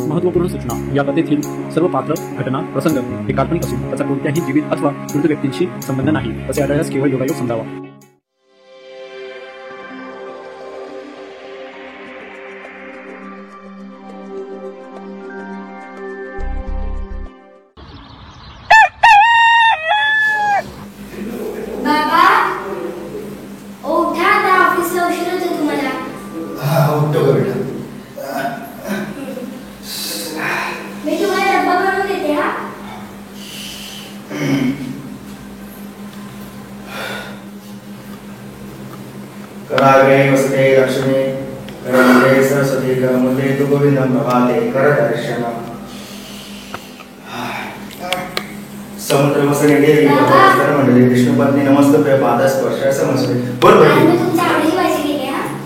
महत्त्वपूर्ण सूचना. या कथेतील सर्व पात्र, घटना, प्रसंग हे काल्पनिक असून त्याचा कोणत्याही जीवित अथवा मृत व्यक्तींशी संबंध नाही असे आढळल्यास केवळ योगायोग समजावा. कराग्रे वसते लक्ष्मी करमुले सरस्वती करमुले तु गोविंदं प्रभाते करदर्शनम्. समुद्रवसने देवी मंडली विष्णुपत्नी नमस्तुभ्य पादस्पर्श समस्वे. बोल बघी.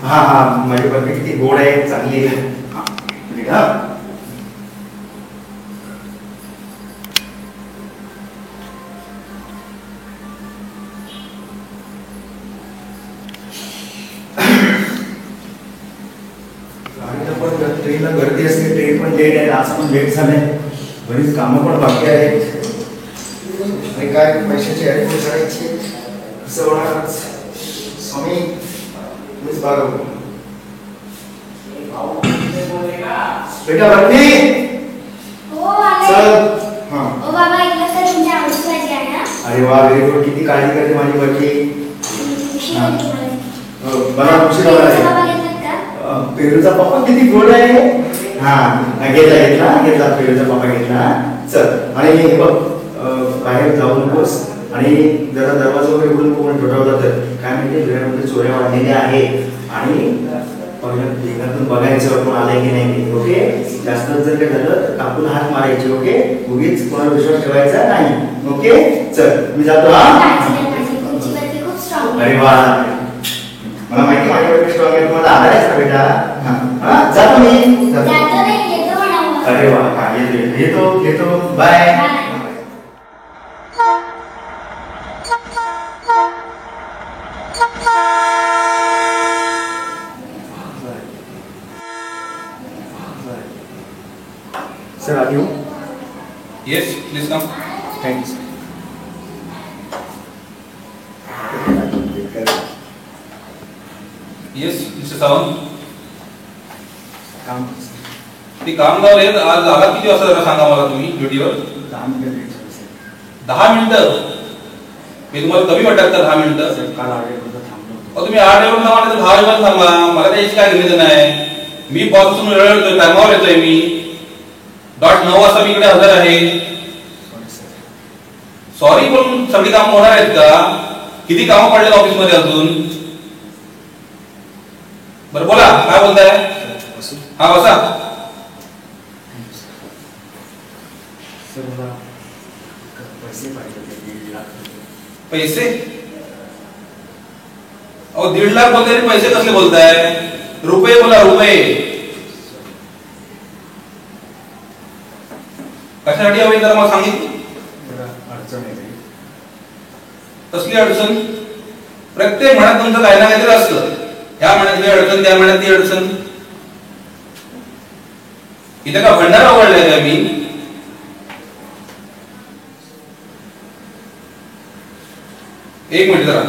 हा माझी बघी किती गोड आहे, चांगली आहे. ट्रेनला गर्दी असते, ट्रेन पण लेट आहे, आज पण लेट झालंय, बरीच कामं पण बाकी आहेत. आणि काय पैशाची अरेंज करायची असं होणार. स्वामी मीच बघा बेटा बघी चल. अरे वा, व्हेरी गुड. किती काळजी करते माझी बघी. मला उशीर झाला. पेरूचा पप्पा किती गोड आहे. हा घेतला पेरूचा पप्पा घेतला. चल. आणि हे बघ, बाहेर जाऊ नकोस आणि जरा दरवाजा वगैरे उघडून कोण ठेवला तर काय माहिती घरामध्ये चोऱ्या वाढलेल्या आहेत आणि घरातून बघायचं कोण आलंय की नाही. ओके, जास्त जर काय झालं तर कापून हात मारायचे. ओके, उगीच कोणावर विश्वास ठेवायचा नाही. ओके चल, मी जातो. अरे वा, मला माहिती माझ्याकडे स्ट्रॉंग आहे. तुम्हाला आधार आहे का बेटा? जातो मी. अरे वा, येतो. Bye. Sir are you? Yes, please come. Thanks. Yes mister Sawant. काम ती कामगार आहेत. आज आला किती वाजता जरा सांगा मला तुम्ही ड्युटीवर. 10 मिनिटं. 10 मिनिटं? मी तुम्हाला कमी वाटतात का 10 मिनिटं? काल 8 वाजेपर्यंत थांबलो. तुम्ही 8 वाजेपर्यंत थांबा तर 10 वाजेपर्यंत थांबा. मला त्याची काय गरज नाही. मी बॉसपासून वेळ येतोय, टायमावर येतोय. मी डॉट 9 वाजता मी इकडे हजर आहे. सॉरी, पण सगळी कामं होणार आहेत का? किती कामं पडलेत ऑफिसमध्ये अजून? बरं बोला, काय बोलताय? हा बसा. सर मला पैसे पाहिजे होते. 1.5 लाख पैसे? अहो 1.5 लाख बोलताय, पैसे कसले बोलताय? रुपये बोला, रुपये. कशासाठी हवे जरा मला सांगितलं. अडचण आहे. कसली अडचण? प्रत्येक महिन्यात तुमचं काही ना काहीतरी असतं. ह्या महिन्यात अडचण, त्या महिन्यात ती अडचण. इथे का भंडारा उघडलाय का मी? एक मिनिट जरा.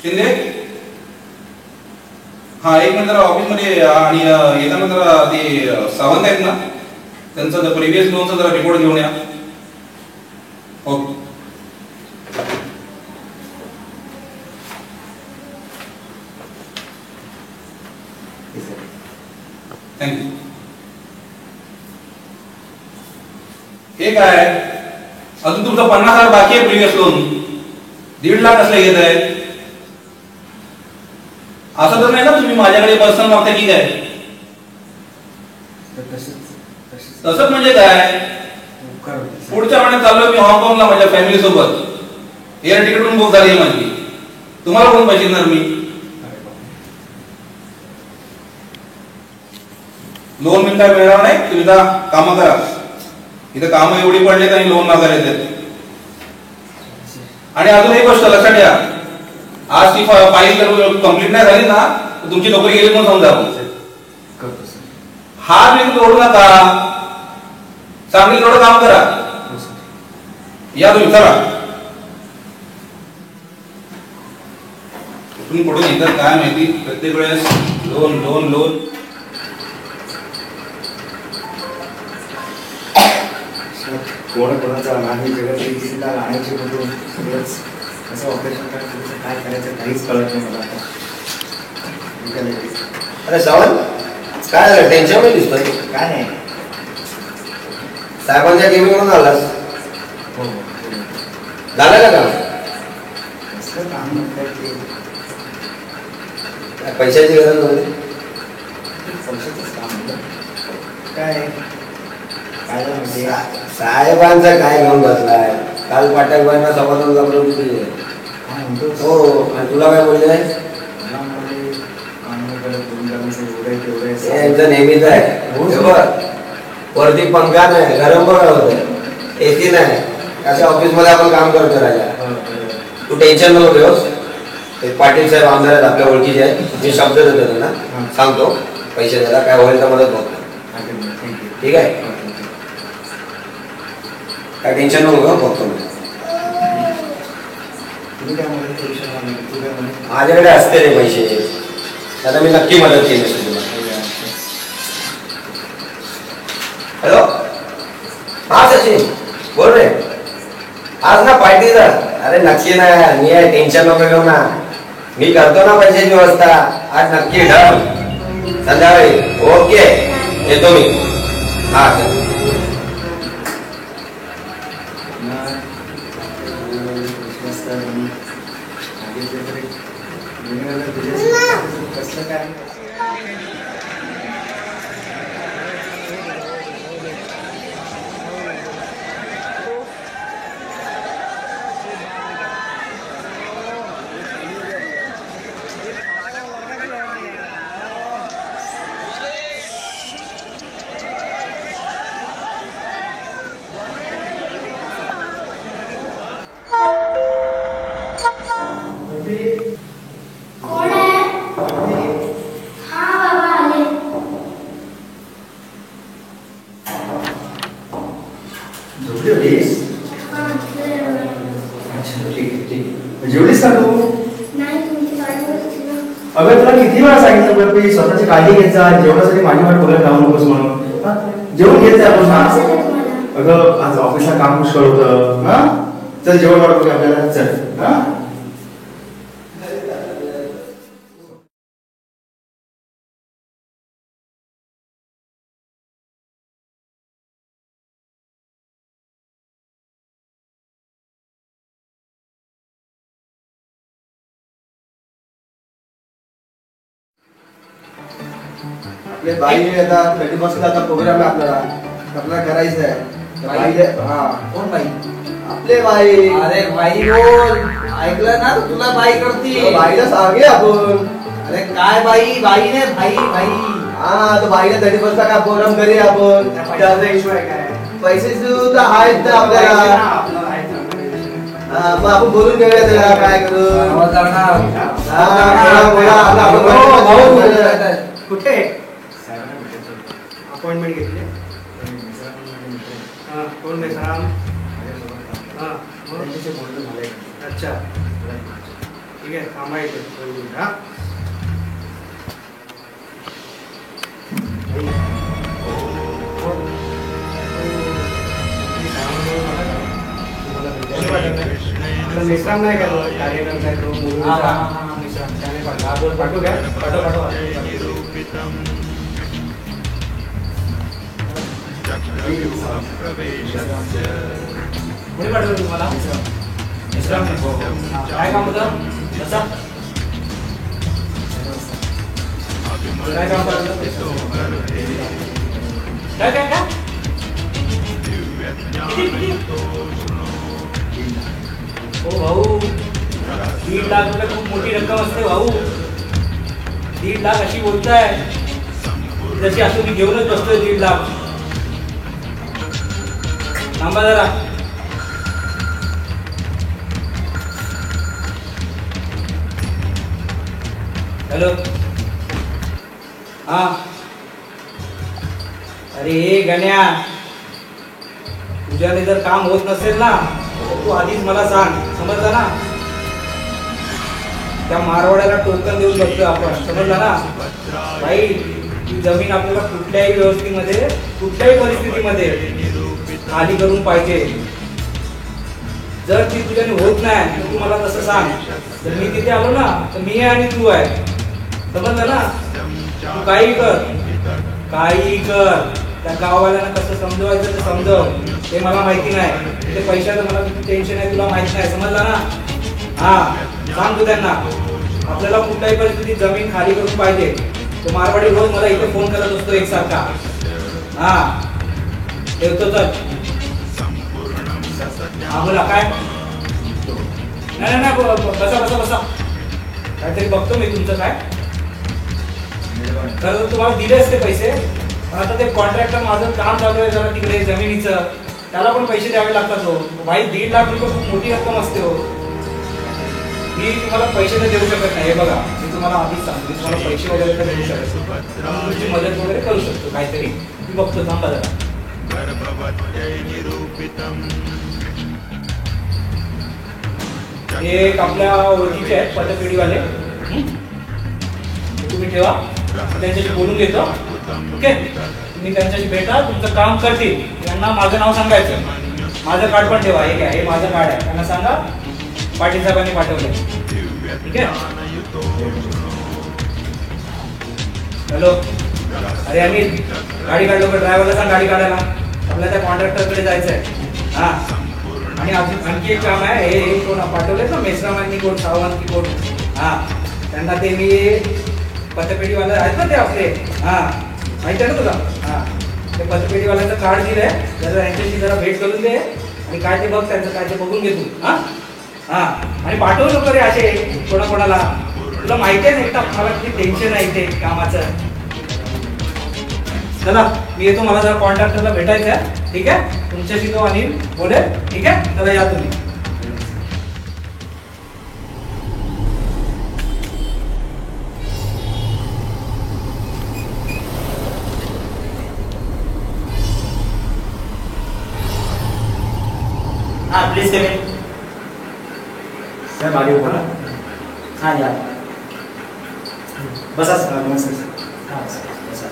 शिंदे, हा एक मिनिट जरा ऑफिसमध्ये आणि येताना जरा ते सावंत आहेत ना, त्यांचं प्रिव्हियस लोनचा जरा रिपोर्ट घेऊन या. ओके. थँक्यू. हे काय अजून तुमचं 50,000 बाकी आहे प्रिव्हियस लोन. 1.5 लाख असले घेत आहे. असं तर नाही ना तुम्ही माझ्याकडे पर्सनल मागता की काय? तसंच म्हणजे काय? पुढच्या महिन्यात चाललोय मी हाँगकाँगला माझ्या फॅमिली सोबत. एअर तिकीट पण बुक झाली माझी. तुम्हाला कोण पैसे देणार मी? लोन मी काय मिळणार नाही. तुम्ही काम करा. इथं कामं एवढी पडलेत आणि लोन मागायला येतात. आणि अजून एक गोष्ट लक्षात घ्या, आज ती फाईल कंप्लीट नाही झाली ना तर तुमची नोकरी गेली म्हणून समजा. करतो सर. हा बिल तोडू नका, चांगली थोडं काम करा. हो सर. या तुम्ही चला. कुठून कुठून येतात काय माहिती, प्रत्येक वेळेस लोन लोन लोन. कोणाचा नाही जगत राहण्याची बघून सगळंच कसं ऑपरेशन करायचं काय करायचं काहीच कळत नाही मला आता. अरे श्रावण, काय झालं? टेन्शन मध्ये दिसतोय. काय नाही. साहेबांच्या गेमिंगवरून आलास? हो हो. झालं का काम? कसलं काम म्हणतात ते काय पैशाची गरज नव्हती? पैशाचंच काम होतं. काय काय झालं म्हणजे साहेबांचा काय घेऊन बसलाय? काल पाटकबाईंना समाधान जमलं तुझे. काय म्हणतो हो, आणि तुला काय बोलले? मला म्हणाले काम करत दोन करायचं एवढं तेवढं यांचं नेहमीच आहे. हो. हे बघ, वरती पंखा नाही, गरम पण होतं, एसी नाही, अशा ऑफिस मध्ये आपण काम करतो राजा. तू टेन्शन नको घेऊस. ते पाटील साहेब आमदार आहेत आपल्या ओळखीचे आहेत, मी शब्द देतो त्यांना, सांगतो पैसे द्यायला काय होईल तर मदत बघतो. ठीक आहे, काय टेन्शन नको घेऊ, बघतो मी. तुम्ही काय मदत करू शकता? तू काय मदत माझ्याकडे असते रे पैसे, आता मी नक्की मदत केली असते तुला. हॅलो, हा सचिन बोल रे. आज ना पार्टीचा? अरे नक्की ना, मी आहे, टेन्शन नको घेऊ ना, मी करतो ना पैशाची व्यवस्था. आज नक्की डन, संध्याकाळी. ओके, येतो मी. हा चल. कसलं काय कोण आहे? हा बाबा आले. झोपली होतीस? हा, बरोबर. अच्छा, ठीक आहे ठीक आहे. जेवलीस का तू? नाही, तुमची गाडी होती ना. अगं तुला किती वेळा सांगितलं बरं की स्वतःची काळजी घेत जा, जेवणासाठी माझी वाट बघायला जाऊ नकोस म्हणून. हा? जेवण घेत जा आपण. काय झालं तुम्हाला? अगं आज ऑफिसला काम पुष्कळ होतं. हा चल जेवण वाट बघ आपल्याला. चल. हा आपले बाई आता 31 आता प्रोग्राम आहे आपल्याला करायचं आहे. बाई हा कोण बाई? आपले बाई. अरे बाई बोल, ऐकलं ना, तुला बाई करती. बाईला सांगे आपण. अरे काय बाई? बाई ने भाई भाई. हा तो बाईने 31 का प्रोग्राम करूया आपण. त्याचा इशू आहे काय? पैसे सुद्धा आहेत ना आपल्याला. मग आपण बोलून घेऊया त्याला काय करू. कुठे अपॉइंटमेंट घेतली? कोण मेसराम? अच्छा ठीक आहे, थांबायचं. हा मिश्राम नाही का कार्यक्रम काय तो मिश्राम त्याने पाठवू काय? पाठव. कोणी पाठवलं तुम्हाला? मिश्राम काय काम होतं? काय काम करायचं? काय काय काय हो भाऊ, 1.5 लाख रुपये खूप मोठी रक्कम असते भाऊ. 1.5 लाख अशी बोलताय जशी असं मी घेऊनच बसतोय. 1.5 लाख थांबा जरा. हॅलो हा अरे गण्या तुझ्याने जर काम होत नसेल ना तर तू आधीच मला सांग समजलं ना त्या मारवाड्याला टोकन देऊ शकतो आपण समजलं ना भाई ती जमीन आपल्याला कुठल्याही व्यवस्थेमध्ये कुठल्याही परिस्थितीमध्ये खाली करून पाहिजे जर ती तुझ्याने होत नाही तर तू मला तसं सांग जर मी तिथे आलो ना तर मी आहे आणि तू आहे समजलं ना तू काही कर त्या गाववाल्यांना कसं समजवायचं ते समजव ते मला माहिती नाही ते पैशाचं मला किती टेन्शन आहे तुला माहिती नाही समजलं ना हा सांग तू त्यांना आपल्याला कुठल्याही परिस्थितीत जमीन खाली करून पाहिजे तो मारवाडी रोज मला इथे फोन करत असतो एकसारखा हा ठेवतो तर हा बोला काय नाही बसा काहीतरी बघतो मी तुमचं काय तर तुम्हाला दिले असते पैसे पण आता ते कॉन्ट्रॅक्टर माझं काम चालू आहे जरा तिकडे जमिनीचं त्याला पण पैसे द्यावे लागतात हो भाई 1.5 लाख रुपये खूप मोठी रक्कम असते हो मी तुम्हाला पैसे तर देऊ शकत नाही हे बघा मी तुम्हाला आधीच सांगतो तुम्हाला पैसे वगैरे तर देऊ शकत तुमची मदत वगैरे करू शकतो काहीतरी मी बघतो थांबा जरा हे एक आपल्या ओळखीचे आहेत पतपेढीवाले तुम्ही ठेवा त्यांच्याशी बोलून घेतो ओके तुम्ही त्यांच्याशी भेटा तुमचं काम करतील त्यांना माझं नाव सांगायचं माझं कार्ड पण ठेवा हे काय हे माझं कार्ड आहे त्यांना सांगा पाटील साहेबांनी पाठवलंय ठीक आहे हॅलो अरे अनिल गाडी काढलो का ड्रायव्हरला सांग गाडी काढायला आपल्याला त्या कॉन्ट्रॅक्टरकडे जायचंय हा आणि आणखी एक काम आहे हे कोण पाठवले ना मेसरामांनी कोण सावंत की कोण हा त्यांना ते मी पतपेढीवाले आहेत ना ते आपले हा माहिती आहे ना तुला हा ते पतपेढीवाल्याचं कार्ड दिलंय जरा यांच्याशी जरा भेट करून दे आणि काय ते बघ त्यांचं काय ते बघून घे तू हा हा आणि पाठवू नको रे असे कोणाकोणाला तुला माहिती आहे ना एकटा मला किती टेन्शन आहे इथे कामाचं चला मी येतो मला जरा कॉन्ट्रॅक्टरला भेटायचं आहे ठीक आहे तुमच्याशी तो अनिल बोलेल ठीक आहे चला या तुम्ही हाँ प्लीज कम इन साहेब आगे बोला हाँ या बसा सर नमस्ते सर हाँ सर बसा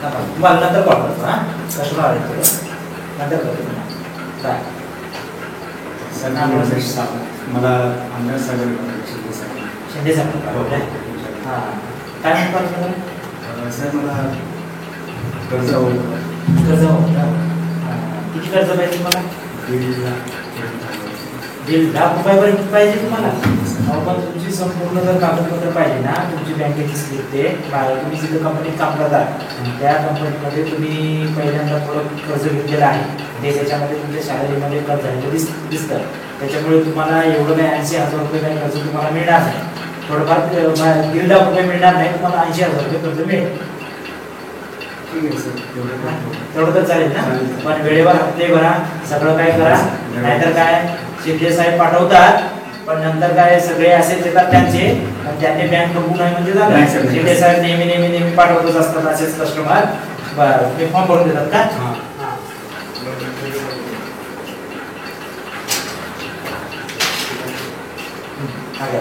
हाँ तुम्हाला नंतर कॉल करतो हां कस्टमर आले थोडं नंतर करतो बाय सर नमस्ते मला आमदार साहेब शिंदे साहेब हां काय म्हणतो सर मला कर्ज होतं कर्ज होतं किती कर्ज पाहिजे तुम्हाला 1.5 लाख रुपयापर्यंत पाहिजे तुम्हाला पण तुमची संपूर्ण जर कागदपत्र पाहिजे ना तुमची बँकेची स्लिप ते तुम्ही जिथं कंपनीत काम करता त्या कंपनीमध्ये तुम्ही पहिल्यांदा थोडं कर्ज घेतलेलं आहे त्याच्यामध्ये तुमच्या सॅलरीमध्ये कर्ज झालेलं दिसतं त्याच्यामुळे तुम्हाला एवढं काही 80,000 रुपये काही कर्ज तुम्हाला मिळणार नाही थोडंफार 1.5 लाख रुपये मिळणार नाही तुम्हाला 80,000 रुपये कर्ज मिळेल ठीक आहे सर तेवढं तर चालेल ना पण वेळेवर हप्ते भरा सगळं काय करा नाहीतर काय शिंदे साहेब पाठवतात पण नंतर काय सगळे असेच येतात त्यांचे आणि त्यांनी बँक बघू नाही म्हणजे झालं शिंदे साहेब नेहमी पाठवतच असतात असेच कस्टमर बरं ते फॉर्म भरून देतात का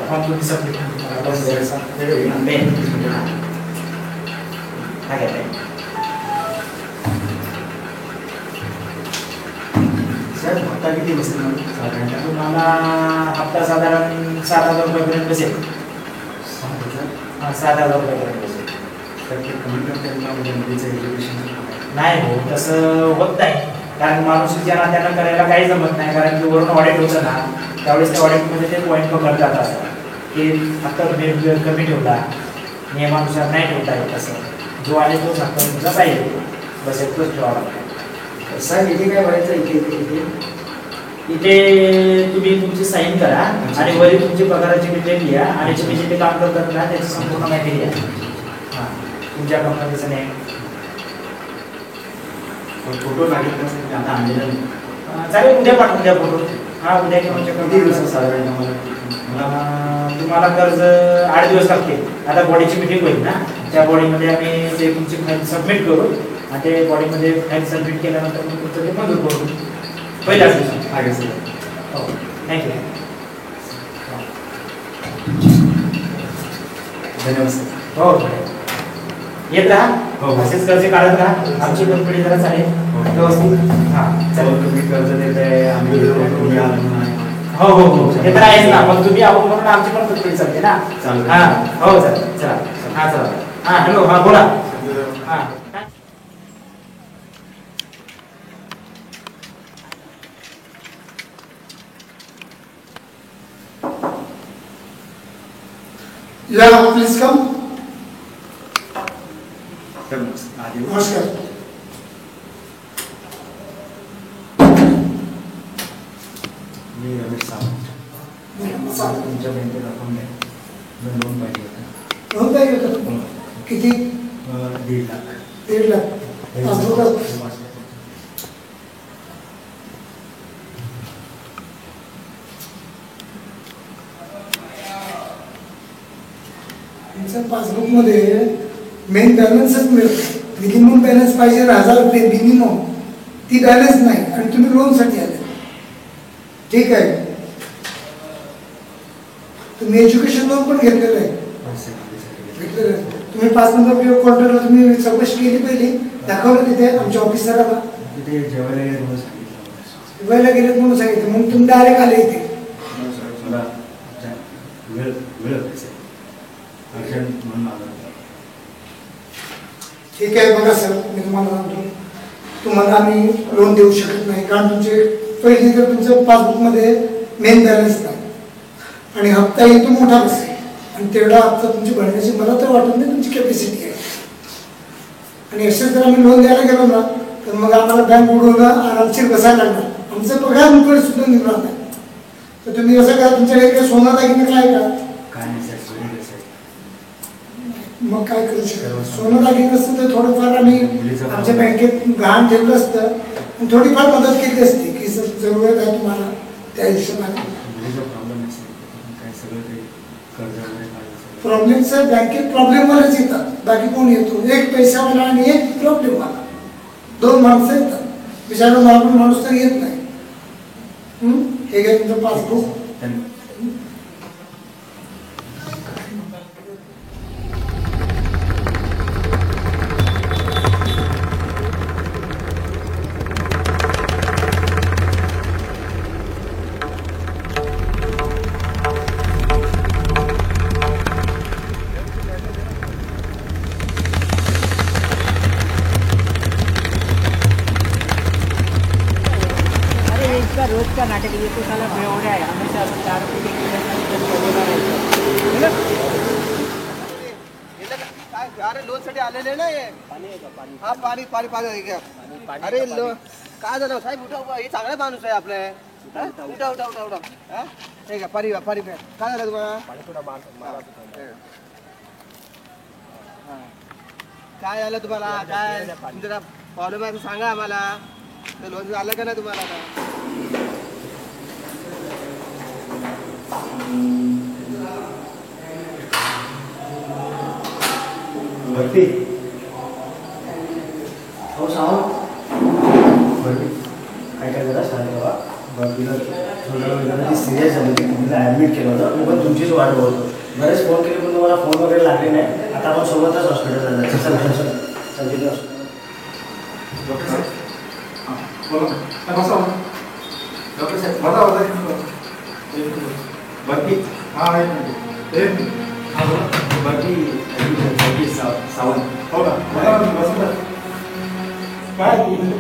फॉर्म तुम्ही सबमिट सर हप्ता किती बसेल साधारण तुम्हाला हप्ता साधारण 7,000 रुपयापर्यंत बसेल 7,000 रुपयापर्यंत बसेल तर ते कमी करता मुलीचं एज्युकेशन नाही हो तसं होत नाही कारण माणूस ज्यांना त्यांना करायला काही जमत नाही कारण की वरून ऑडिट होतं ना त्यावेळेस त्या ऑडिटमध्ये ते पॉईंट पकडतात असं की हप्ता कमी ठेवला नियमानुसार नाही ठेवता येत असं जो आहे तोच हप्ता तुमचा पाहिजे बस इतकंच ठेवावा लागतं साहेब इथे काय व्हायचं इथे तुम्ही तुमची साईन करा आणि वरील तुमची पगाराची डिटेल लिहा आणि तुम्ही जिथे काम करतात ना त्याची संपूर्ण माहिती लिहा हां तुमच्या कंपनीचं नाही फोटो लागेल आता आणलेला चालेल उद्या पाठवून द्या फोटो हा उद्या किंवा किती दिवसात साधारण आम्हाला तुम्हाला कर्ज 8 दिवस लागतील. आता बॉडीची मिटिंग होईल ना, त्या बॉडीमध्ये आम्ही ते तुमची फाईल सबमिट करू आणि ते बॉडीमध्ये फाईल सबमिट केल्यानंतर मग तुमचं ते मंजूर करू पहिल्या दिवसात. आहे सर. हो, थँक्यू. धन्यवाद सर. हो, येत राहा. हो. असेच कर्ज काढत राहा. आमची कंपनी जरा चालेल व्यवस्थित. हां, चालेल. तुम्ही कर्ज देताय, आम्ही तुम्ही आलो नाही. हो हो हो, हे तर आहेच ना. मग तुम्ही आहो म्हणून आमची पण कंपनी चालते ना. चालेल. हां, हो, चालेल. चला. हां, चला. हां, हॅलो. हां, बोला. हां. या प्लीज कम. आधी नमस्कार. मी रमेश सावंत. तुमच्या बँकेत अकाउंट आहे. मी लोन पाहिजे होतं. लोन पाहिजे होतं. किती? 1.5 लाख. 1.5 लाख. पासबुक पासबुकमध्ये मेन बॅलन्सच मिळतो. मिनिमम बॅलन्स पाहिजे 1000 रुपये मिनिमम. ती बॅलन्स नाही आणि तुम्ही लोनसाठी आले. ठीक आहे. तुम्ही एज्युकेशन लोन पण घेतलेलं आहे. घेतलेलं आहे. तुम्ही 5 नंबर क्वार्टरला तुम्ही चौकशी केली पहिली, दाखवलं तिथे आमच्या ऑफिसराला. तिथे जेवायला गेले म्हणून सांगितलं. जेवायला गेलेत म्हणून सांगितलं. मग तुम्ही डायरेक्ट आले इथे. मला वेळ होते अर्जंट म्हणून आलो. ठीक आहे. बघा सर, मी तुम्हाला सांगतो, तुम्हाला आम्ही लोन देऊ शकत नाही. कारण तुमचे पहिली तर तुमचं पासबुकमध्ये मेन बॅलन्स नाही आणि हप्ता येतो मोठा बसेल आणि तेवढा हप्ता तुमची भरण्याची मला तर वाटत नाही तुमची कॅपॅसिटी आहे. आणि असं जर आम्ही लोन द्यायला गेलो ना तर मग आम्हाला बँक उडवणं आरामशीर बसायला लागणार. आमचं पगार रुपये सुद्धा निघणार नाही. तर तुम्ही असं करा, तुमच्याकडे काही सोनं दागिने काय का? काय नाही सर, सोडून द्या सर. मग काय करू शकतो? सोनं दागिने असतं तर थोडंफार आम्ही आमच्या बँकेत गहाण ठेवलं असतं आणि थोडीफार मदत केली असती की सर जरूरत आहे तुम्हाला त्या हिशोबाने. प्रॉब्लेम आहे सर. काय सगळं ते कर्ज वगैरे काढलं. प्रॉब्लेम सर बँकेत प्रॉब्लेमवरच येतात. बाकी कोण येतो? एक पैशावाला आणि एक प्रॉब्लेमवाला. 2 माणसं येतात. बिचारा नॉर्मल माणूस तर येत नाही. हे घ्या तुमचं पासबुक. रोज का नाटक ये तो साला बेवड़ा है. हमेशा 4 रुपये अरे लोन साठी आलेले ना हे. हा पाणी पाणी पाणी घ्या. अरे काय झालं साहेब? उठा उठा. हे चांगला माणूस आहे आपले. उठा उठा उठा उठा. हा हे घ्या पाणी पाणी प्या. काय झालं तुम्हाला? काय झालं तुम्हाला? काय तुमचा प्रॉब्लेम आहे सांगा आम्हाला. लोन आलं का नाही तुम्हाला? भरती हो सावंत. भरती काय काय झालं सांगा बाबा. भरतीला थोडं ती सिरियस झाली होती. तिला ॲडमिट केलं होतं. मी पण तुमचीच वाट बघतो. बरेच फोन केले पण तुम्हाला फोन वगैरे लागले नाही. आता आपण सोबतच हॉस्पिटलला जायचं. संजीवनी हॉस्पिटल. डॉक्टर साहेब बोला. डॉक्टर साहेब माझा आवाज आहे. भरती हां आहे. भरती सावंत हो का? काय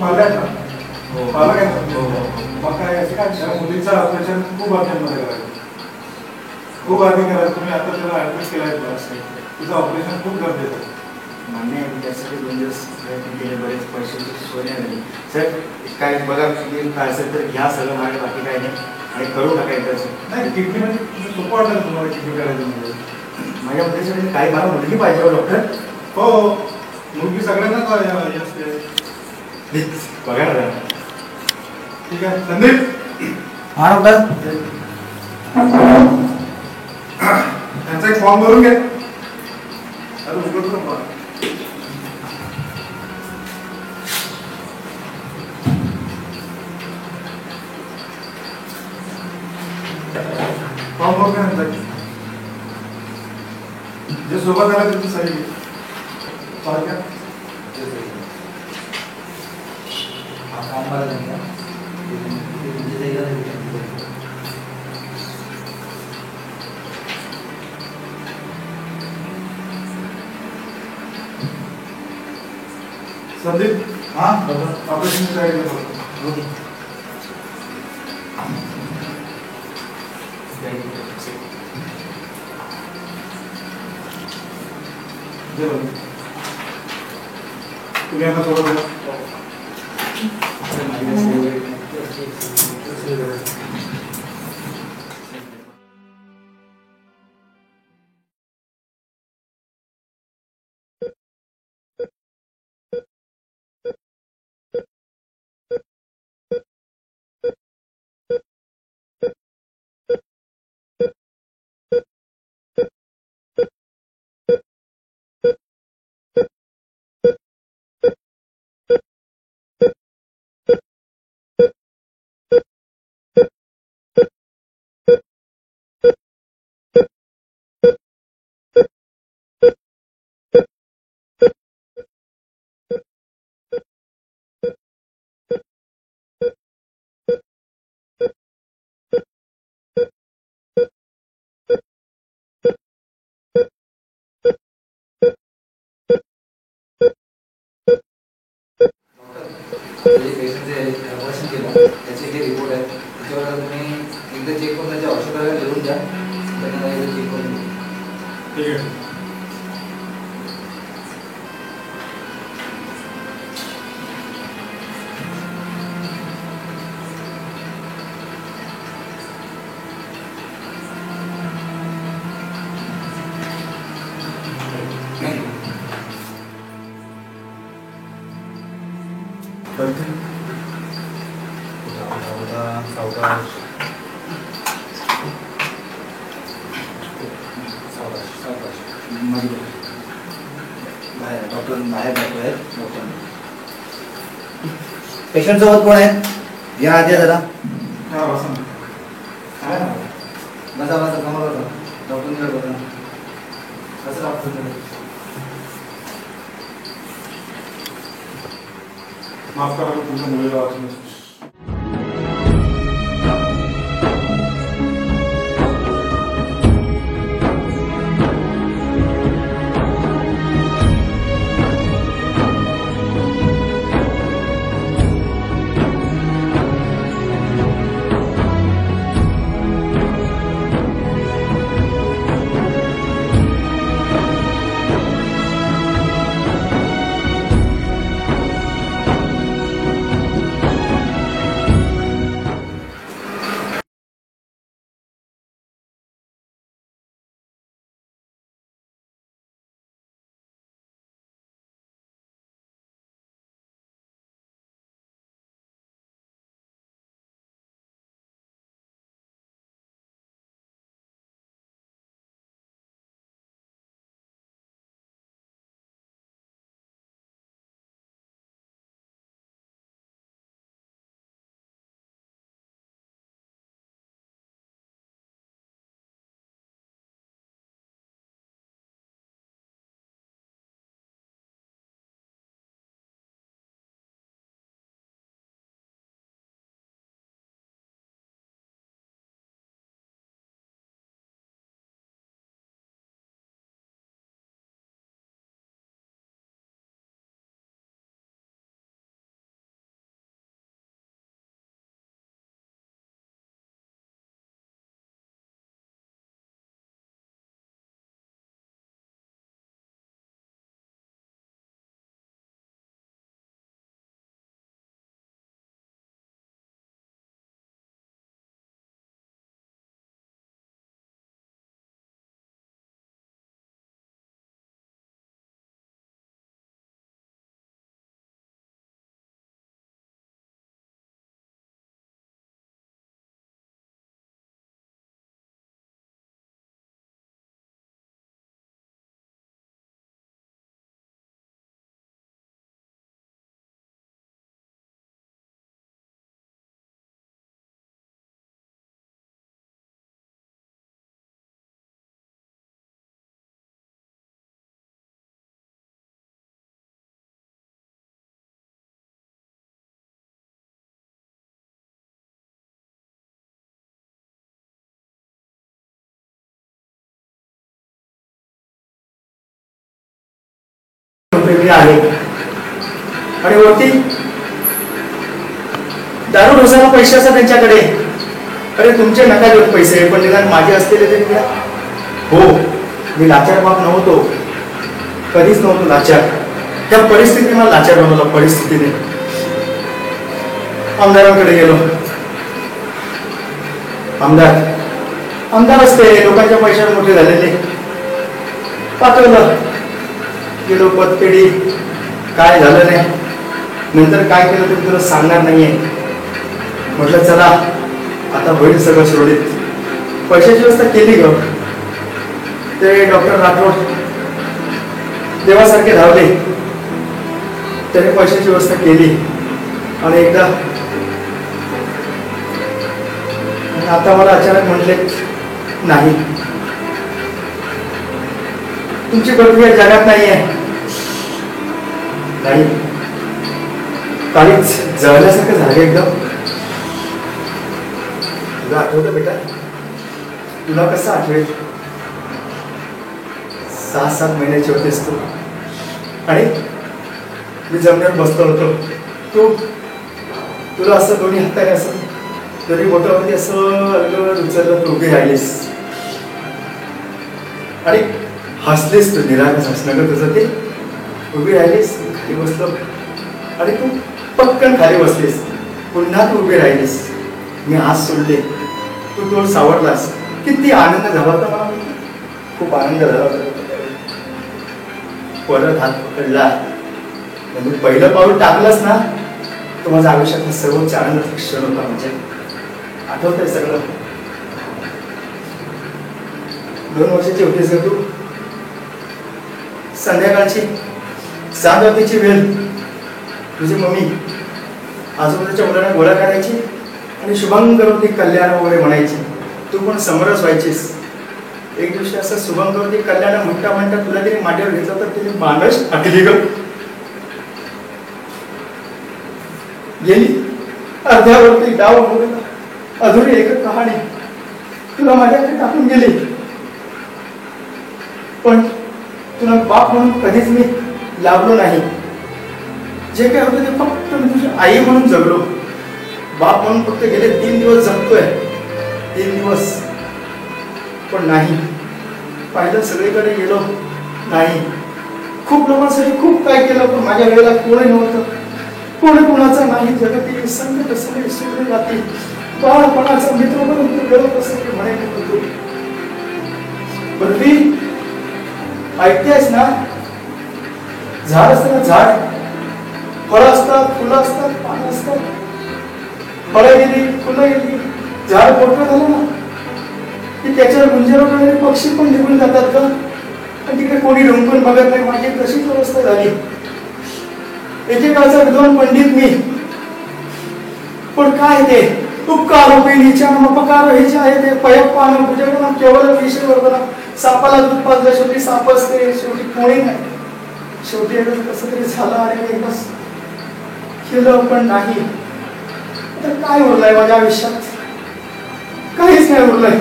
पाहिलं ना? पाहिलं काय? मग काय असं काय मुलीचं ऑपरेशन खूप अर्जंटमध्ये करायचं. खूप आधी करायचं. तुम्ही आता त्याला ॲडमिट केलं आहे. तुझं ऑपरेशन खूप गरजेचं आहे. मान्य आहे. त्यासाठी 2 दिवस प्रयत्न केले. बरेच पैशाची सोय नाही झाली सर. काय बघा तुम्ही काय असेल तर घ्या सगळं माझ्या. बाकी काय नाही आणि करू नका एकदाचं. नाही किडनी म्हणजे सोपं वाटतं तुम्हाला किडनी करायचं म्हणजे. माझ्या मते काही मला मुलगी पाहिजे हो डॉक्टर. हो मुलगी सगळ्यांनाच असते. प्लीज बघा ना. ठीक आहे संदीप. हा डॉक्टर. यांचा एक फॉर्म भरून घ्या. अरे उघडतो ना. फॉर्म भरून घ्या यांचा. जे सोबत आला त्यांची सही घे. सारख्या काम मला नाही का? संदीप हा ऑपरेशन तयारी करतो. तुम्ही आता थोडं ऑपरेशन केलं त्याचे जे रिपोर्ट आहेत त्याच्यावर तुम्ही एकदा चेक करून त्याच्या औषधाला लिहून द्या. त्यांना एकदा चेक करून द्या. ठीक आहे. पेशंट सोबत कोण आहे? या आधी जरा बसा बसा समोर बसा. डॉक्टरकडे बघा. कसं डॉक्टर माफ करा तुमच्या मुलीला वाचून. रुपये मी आहे आणि वरती दारू ढोसायला पैसे असतात त्यांच्याकडे. अरे तुमचे नका देऊ पैसे, पण निदान माझे असलेले ते द्या. हो, मी लाचार बाप नव्हतो, कधीच नव्हतो लाचार. त्या परिस्थितीने मला लाचार बनवलं, परिस्थितीने. आमदारांकडे गेलो. आमदार असते लोकांच्या पैशावर मोठे झालेले. पाठवलं, गेलो पतपेढी, काय झालं नाही. नंतर काय केलं ते तुला सांगणार नाहीये. म्हटलं चला आता होईल सगळं सुरळीत. पैशाची व्यवस्था केली ग. ते डॉक्टर राठोड देवासारखे धावले, त्याने पैशाची व्यवस्था केली. आणि एकदा आता मला अचानक म्हटले नाही, तुमची प्रक्रिया जगात नाहीये. नाही, काहीच जळल्यासारखं झालं एकदम. तुला आठवतं बेटा? तुला कसं आठवेल? 6-7 महिन्याची होतेस तू आणि मी जमिनीवर बसलो होतो. तुला असं दोन्ही हाताने असं तरी बोटावरती असं उचललं, तू उभी राहिलीस आणि हसलीस. तू निरागस हसणं ग तुझं ते. उभी राहिलीस, खाली बसलो आणि तू पटकन खाली बसलीस. पुन्हा तू उभी राहिलीस. मी हात सोडले, तू तोड सावरलास. किती आनंद झाला होता मला, खूप आनंद झाला होता. परत हात पकडला, म्हणजे पहिलं पाऊल टाकलंस ना, तो माझ्या आयुष्यातला सर्वोच्च आनंदाचा क्षण होता. म्हणजे आठवतंय सगळं. 2 वर्षाची होतीस का तू? संध्याकाळची 7 वाजताची वेळ, तुझी मम्मी आजूबाजूच्या मुलांना गोळा करायची आणि शुभंकरोती कल्याण वगैरे म्हणायची. तू पण समरस व्हायचीस. एक दिवशी असं शुभंकरोती कल्याण म्हणता म्हणता तुला तिने मांडीवर घेतलं तर तिने मांडच टाकली ग. गेली. अर्ध्यावरती डाव म्हणून अधुरी एक कहाणी तुला माझ्याकडे टाकून गेली. पण तुला बाप म्हणून कधीच मी लाभलो नाही. जे काय होतं ते फक्त मी तुझी आई म्हणून जगलो. बाप म्हणून फक्त गेले 3 दिवस जगतोय. 3 दिवस पण नाही. पाहिलं सगळीकडे गेलो, नाही. खूप लोकांसाठी खूप काय केलं, पण माझ्या वेळेला कोणी नव्हतं. कोणी कोणाचा नाही. जगती संकट सगळे सोडले जाते. बाळपणाचा मित्र म्हणून तू गरज असेल म्हणे होतो. पृथ्वी ऐकतेस ना? झाड असतं ना, झाड. फळं असतात, फुलं असतात, पानं असतात. फळं गेली, फुलं गेली, झाड मोठं झालं ना की त्याच्यावर गुंजर वगैरे पक्षी पण निघून जातात का? आणि तिकडे कोणी डोंकून बघत नाही. माझी तशीच अवस्था झाली. एकेकाळचा विद्वान पंडित मी, पण काय ते उपकार उपकार हेचे आहे ते पयप्पान भुजगना केवळ विषय वर्धना. सापाला दूध पाजलं, शेवटी साप असते, शेवटी कोणी नाही. शेवटी कसं तरी झालं आणि एकदाच केलं, पण नाही. तर काय उरलंय माझ्या आयुष्यात? काहीच नाही उरलंय.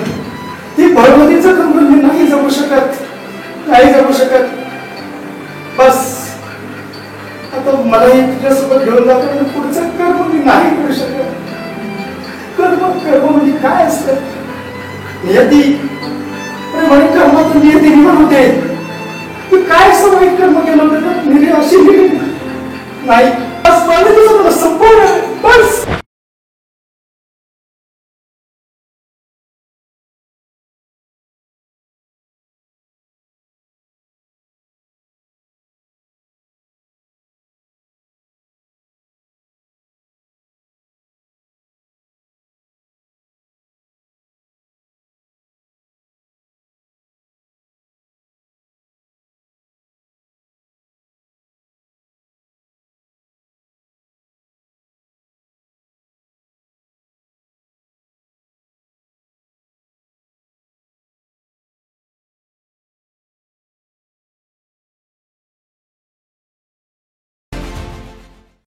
ती भगवतीचं कर्म मी नाही जगू शकत, नाही जगू शकत. बस आता मलाही तुझ्यासोबत घेऊन जातो आणि पुढचं कर्म मी नाही करू शकत. कर्म म्हणजे काय असतं? नियती. अरे म्हणे कर्माचं नियती निर्माण होते. तू काय असं वाईट कर्म केलं होतं? अशी नाही. बस मला तुझं संपूर्ण बस.